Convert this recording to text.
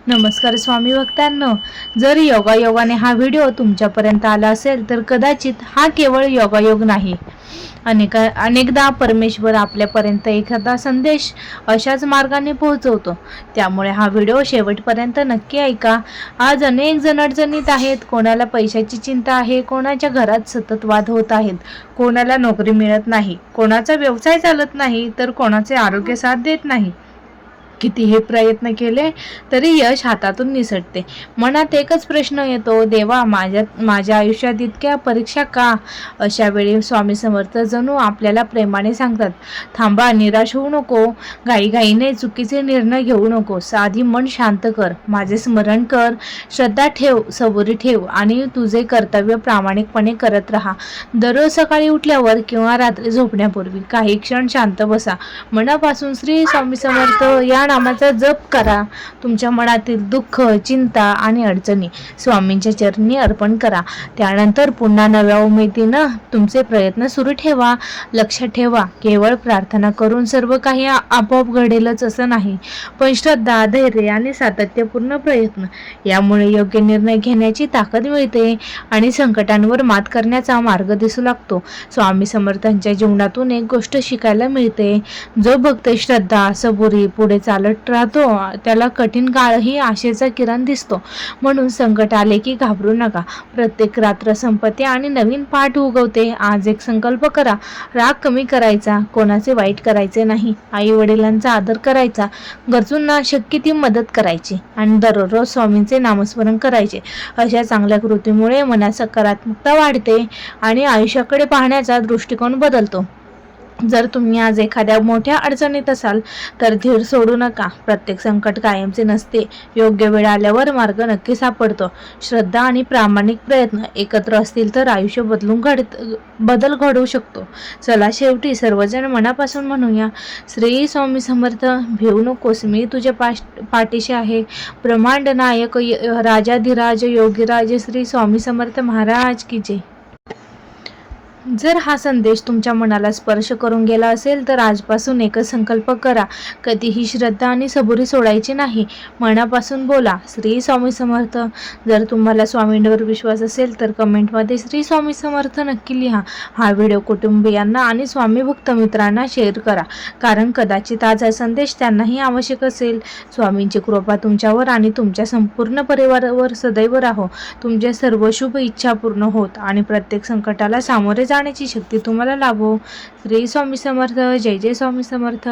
नमस्कार स्वामी भक्तांनो, जर योगायोगाने हा व्हिडिओ तुमच्यापर्यंत आला असेल तर कदाचित हा केवळ योगायोग नाही. अनेकदा परमेश्वर आपल्यापर्यंत एखादा संदेश अशाच मार्गाने पोहोचवतो. त्यामुळे हा व्हिडिओ शेवटपर्यंत नक्की ऐका. आज अनेक जण अडचणीत आहेत. कोणाला पैशाची चिंता आहे, कोणाच्या घरात सतत वाद होत आहेत, कोणाला नोकरी मिळत नाही, कोणाचा व्यवसाय चालत नाही, तर कोणाचे आरोग्य साथ देत नाही. कितीही प्रयत्न केले तरी यश हातातून निसटते. मनात एकच प्रश्न येतो, देवा माझ्या आयुष्यात इतक्या परीक्षा का? अशा वेळी स्वामी समर्थ जणू आपल्याला प्रेमाने सांगतात, थांबा, निराश होऊ नको, घाईघाईने चुकीचे निर्णय घेऊ नकोस. आधी मन शांत कर, माझे स्मरण कर, श्रद्धा ठेव, सबुरी ठेव आणि तुझे कर्तव्य प्रामाणिकपणे करत राहा. दररोज सकाळी उठल्यावर किंवा रात्री झोपण्यापूर्वी काही क्षण शांत बसा. मनापासून श्री स्वामी समर्थ या नामाचा जप करा. तुमच्या मनातील दुःख, चिंता आणि अडचणी स्वामींच्या चरणी अर्पण करा. त्यानंतर पुन्हा नव्या उमेदीनं तुमचे प्रयत्न सुरू ठेवा. लक्षात ठेवा, केवळ प्रार्थना करून सर्व काही आपोआप घडेलच असं नाही, पण श्रद्धा, धैर्य आणि सातत्यपूर्ण प्रयत्न यामुळे योग्य निर्णय घेण्याची ताकद मिळते आणि संकटांवर मात करण्याचा मार्ग दिसू लागतो. स्वामी समर्थांच्या जीवनातून एक गोष्ट शिकायला मिळते, जो भक्त श्रद्धा, सबुरी पुढे चालत राहतो त्याला कठीण काळही आशेचा किरण दिसतो. म्हणून संकट आले की घाबरू नका. प्रत्येक रात्र संपते आणि नवीन पाठ उगवते. आज एक संकल्प करा, राग कमी करायचा, कोणाचे वाईट करायचे नाही, आई वडिलांचा आदर करायचा, गरजूंना शक्य ती मदत करायची आणि दररोज स्वामींचे नामस्मरण करायचे. अशा चांगल्या कृतीमुळे मनात सकारात्मकता वाढते आणि आयुष्याकडे पाहण्याचा दृष्टिकोन बदलतो. जर तुम्ही आज एखाद्या मोठ्या अडचणीत असाल तर धीर सोडू नका. प्रत्येक संकट कायमचे नसते. योग्य वेळ आल्यावर मार्ग नक्की सापडतो. श्रद्धा आणि प्रामाणिक प्रयत्न एकत्र असतील तर आयुष्य बदल घडवू शकतो. चला, शेवटी सर्वजण मनापासून म्हणूया, श्री स्वामी समर्थ, भिवू नकोस, मी तुझ्या पाठीशी आहे. ब्रह्मांड नायक, राजाधिराज, योगीराज श्री स्वामी समर्थ महाराज की जय. जर हा संदेश तुमच्या मनाला स्पर्श करून गेला असेल तर आजपासून एकच संकल्प करा, कधीही श्रद्धा आणि सबुरी सोडायची नाही. मनापासून बोला, श्री स्वामी समर्थ. जर तुम्हाला स्वामींवर विश्वास असेल तर कमेंटमध्ये श्री स्वामी समर्थ नक्की लिहा. हा व्हिडिओ कुटुंबियांना आणि स्वामी भक्त मित्रांना शेअर करा, कारण कदाचित आज हा संदेश त्यांनाही आवश्यक असेल. स्वामींची कृपा तुमच्यावर आणि तुमच्या संपूर्ण परिवारावर सदैव राहो. तुमच्या सर्व शुभ इच्छा पूर्ण होत आणि प्रत्येक संकटाला सामोरे जाण्याची शक्ती तुम्हाला लाभो. श्री स्वामी समर्थ. जय जय स्वामी समर्थ.